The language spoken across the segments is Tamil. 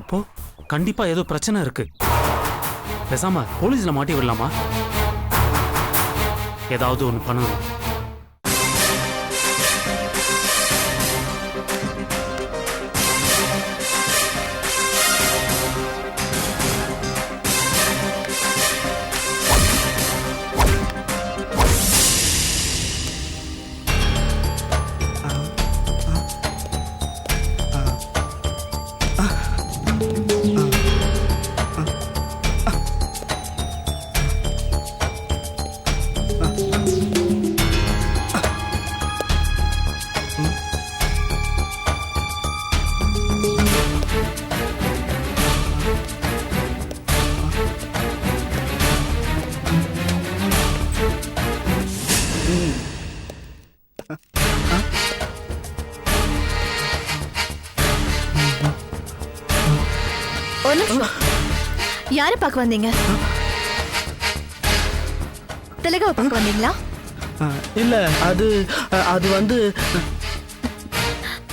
அப்போ கண்டிப்பா ஏதோ பிரச்சனை இருக்கு. பேசாம போலீஸ்ல மாட்டி விடலாமா? ஏதாவது ஒண்ணு பண்ணணும். யாரை பார்க்க வந்தீங்க? திலகாவை பார்க்க வந்தீங்களா? இல்ல, அது வந்து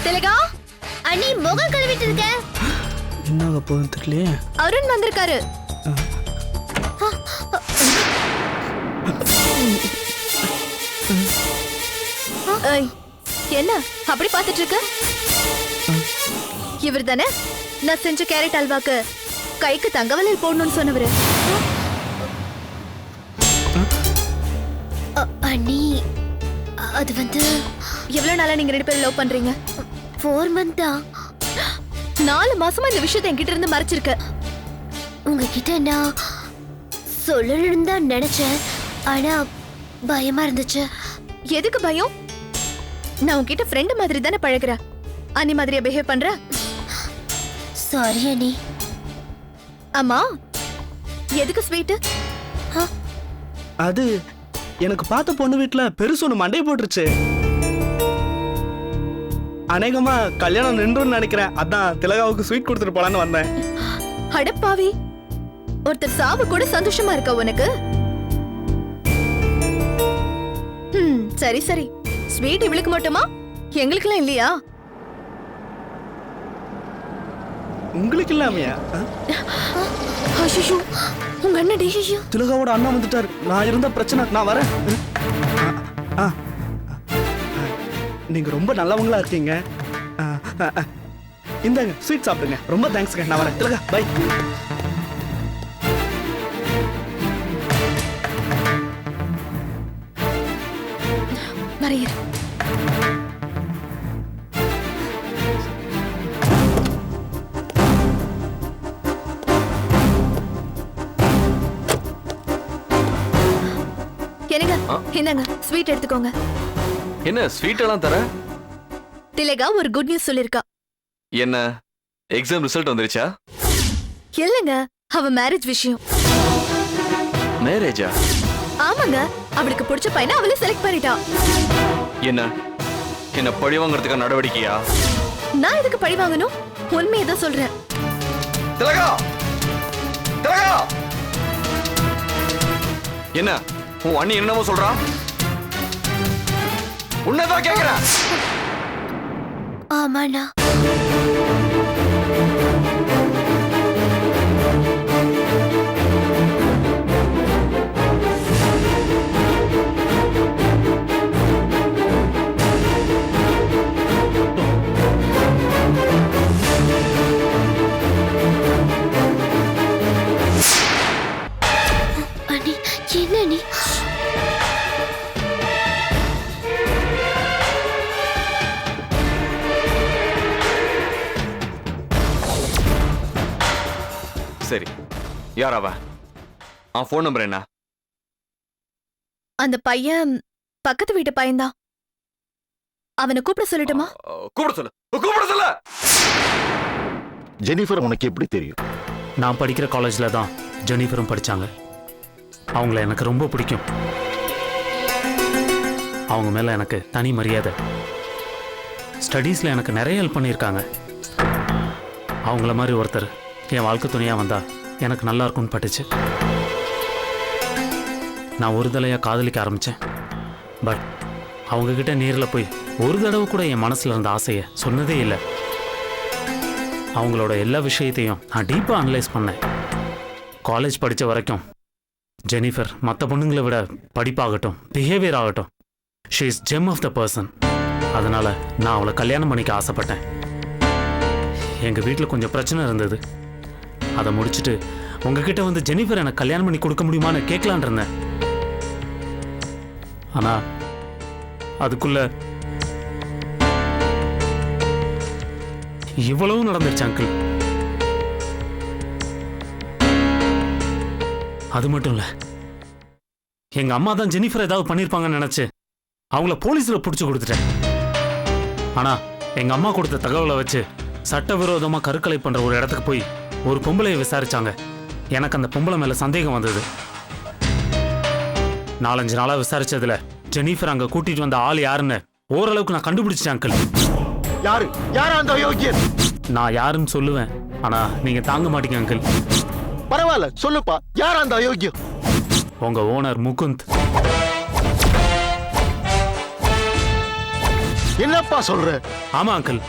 திலகா அண்ணி முகம் கழுவிட்டு இருக்க. என்னங்க போகுது தெரியலையே. அருண் வந்திருக்காரு. என்ன அப்படி பார்த்துட்டு இருக்க? இவர் தானே நான் செஞ்ச கேரட் அல்வாக்கு கைக்கு தங்கவலையில் போடணும்னு சொன்னவரு. அண்ணி அது வந்து எவ்வளவு நாளா நீங்க 2 பேரும் லவ் பண்றீங்க? 4 months தான். 4 மாசமா இந்த விஷயத்தை என்கிட்ட இருந்து மறைச்சிருக்க. உங்ககிட்ட நான் சொல்லணும்னு தான் நினைச்சேன், ஆனா பயமா இருந்துச்சு. எதுக்கு பயம்? நான் உங்ககிட்ட ஃப்ரெண்ட் மாதிரி தானே பழகுறேன். அண்ணி மாதிரியா பிஹேவ் பண்ற? சாரி அண்ணி. அம்மா எதுக்கு ஸ்வீட்? அது எனக்கு பார்த்த பொண்ணு வீட்டுல பெருசு ஒண்ணு மண்டையை போட்டுருச்சு. அநேகமா கல்யாணம் நின்றுன்னு நினைக்கிறேன். அதான் திலகாவுக்கு ஸ்வீட் கொடுத்துட்டு போலான்னு வந்தேன். அடப்பாவி, ஒருத்தர் சாவு கூட சந்தோஷமா இருக்க உனக்கு? சரி சரி, ஸ்வீட் இவளுக்கு மட்டுமா? எங்களுக்குலாம் இல்லையா? உங்களுக்கு இல்லாமையா? உங்க அண்ணன் திலகாவோட அண்ணா வந்துட்டாரு. நான் இருந்த பிரச்சனை, நான் வரேன். நீங்க ரொம்ப நல்லவங்களா இருக்கீங்க. இந்தாங்க ஸ்வீட் சாப்பிடுங்க. ரொம்ப தேங்க்ஸ்ங்க. நான் வரேன் திலகா. பை. வரையர். என்னங்க ஸ்வீட் எடுத்துக்கோங்க. என்ன ஸ்வீட் எல்லாம் தர? திலகா ஒரு குட் நியூஸ் சொல்லிருக்கா. என்ன எக்ஸாம் ரிசல்ட் வந்துருச்சா? இல்லங்க, அவ மேரேஜ் விஷயம். மேரேஜா? ஆமாங்க, அவளுக்கு பிடிச்ச பையனை அவளே செலக்ட் பண்ணிட்டா. என்ன பழி வாங்குறதுக்கு நடவடிக்கையா? நான் எதுக்கு பழி வாங்கணும்? உண்மையை தான் சொல்றேன். திலகா, திலகா, என்ன உன் அண்ணி என்னமோ சொல்றா? உன்னதான் கேக்குறேன். ஆமாண்ணா. அண்ணி என்ன நீ? சரி, யார் அவ? ஃபோன் நம்பர் என்ன? அந்த பையன் பக்கத்து வீட்டு பையன்தான். அவனை கூப்பிட சொல்லட்டுமா? கூப்பிட சொல்லு, கூப்பிட சொல்லு. ஜெனிஃபர் உனக்கு எப்படி தெரியும்? நான் படிக்கிற காலேஜ்ல தான் ஜெனிஃபரும் படிச்சாங்க. அவங்கள எனக்கு ரொம்ப பிடிக்கும். அவங்க மேல எனக்கு தனி மரியாதை. ஸ்டடீஸ்ல எனக்கு நிறைய ஹெல்ப் பண்ணியிருக்காங்க. அவங்கள மாதிரி ஒருத்தர் என் வாழ்க்கை துணையா வந்தா எனக்கு நல்லா இருக்கும்னு பட்டுச்சு. நான் ஒரு தடவையா காதலிக்க ஆரம்பிச்சேன். பட் அவங்க கிட்ட நேரில் போய் ஒரு தடவை கூட என் மனசுல இருந்த ஆசையை சொன்னதே இல்லை. அவங்களோட எல்லா விஷயத்தையும் நான் டீப்பாக அனலைஸ் பண்ணேன். காலேஜ் படித்த வரைக்கும் ஜெனிஃபர் மற்ற பொண்ணுங்களை விட படிப்பாகட்டும், பிஹேவியர் ஆகட்டும், she is gem of the person. அதனால் நான் அவளை கல்யாணம் பண்ணிக்க ஆசைப்பட்டேன். எங்கள் வீட்டில் கொஞ்சம் பிரச்சனை இருந்தது. அதை முடிச்சுட்டு உங்ககிட்ட வந்து ஜெனிஃபர் எனக்கு கல்யாணம் பண்ணி கொடுக்க முடியுமான்னு கேட்கலான் இருந்தேன். ஆனால் அதுக்குள்ள இவ்வளவு நடந்துருச்சு அங்கிள். அது மட்டும் இல்ல, எங்க அம்மா தான் ஜெனிஃபர் ஏதாவது பண்ணிருப்பாங்கன்னு நினைச்சு அவங்கள போலீஸ்ல புடிச்சு கொடுத்துட்டேன். ஆனா எங்க அம்மா கொடுத்த தகவலை வச்சு சட்டவிரோதமா கருக்கலை பண்ற ஒரு இடத்துக்கு போய் ஒரு பொம்பளையை விசாரிச்சாங்க. எனக்கு அந்த பொம்பளை மேல சந்தேகம் வந்தது. 4-5 நாளா விசாரிச்சதுல ஜெனிஃபர் அங்க கூட்டிட்டு வந்த ஆள் யாருன்னு ஓரளவுக்கு நான் கண்டுபிடிச்சிட்டேன் அங்கிள். யாரு அந்த அயோக்கியன்? நான் யாருன்னு சொல்லுவேன், ஆனா நீங்க தாங்க மாட்டீங்க அங்கிள். பரவாயில்ல, சொல்லுப்பா, யார் அந்த அயோக்கியம்? உங்க ஓனர் முகுந்த். என்னப்பா சொல்ற? ஆமா அங்கிள்,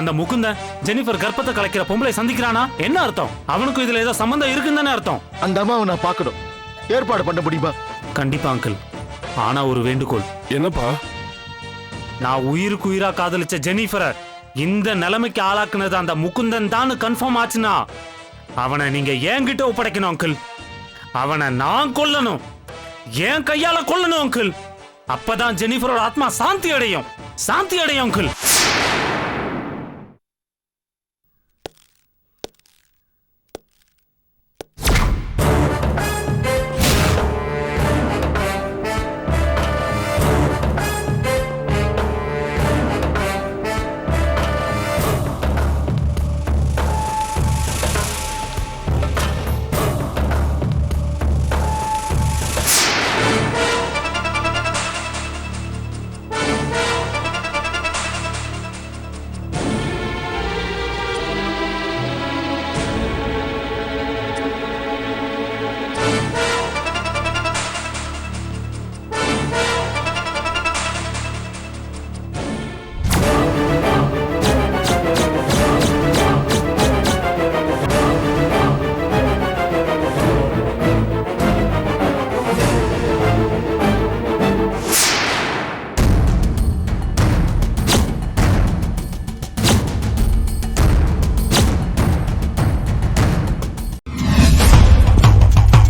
அந்த முகுந்த ஜெனிஃபர் கர்ப்பத்தை கலைக்கிற பொம்பளை சந்திக்கிறானா என்ன அர்த்தம்? அவனுக்கும் இதுல ஏதோ சம்பந்தம் இருக்குன்னு தானே அர்த்தம். அந்த அம்மாவை நான் பார்க்கணும். ஏற்பாடு பண்ண முடியுமா? கண்டிப்பா அங்கிள். ஆனா ஒரு வேண்டுகோள். என்னப்பா? நான் உயிருக்கு உயிரா காதலிச்ச ஜெனிஃபரை இந்த நிலைமைக்கு ஆளாக்குனது அந்த முகுந்தன் தான் கன்ஃபார்ம் ஆச்சுன்னா அவனை நீங்க என்கிட்ட ஒப்படைக்கணும் அங்கிள். அவனை நான் கொல்லணும், என் கையால கொல்லணும் அங்கிள். அப்பதான் ஜெனிஃபரோட ஆத்மா சாந்தி அடையும், சாந்தி அடையும் அங்கிள்.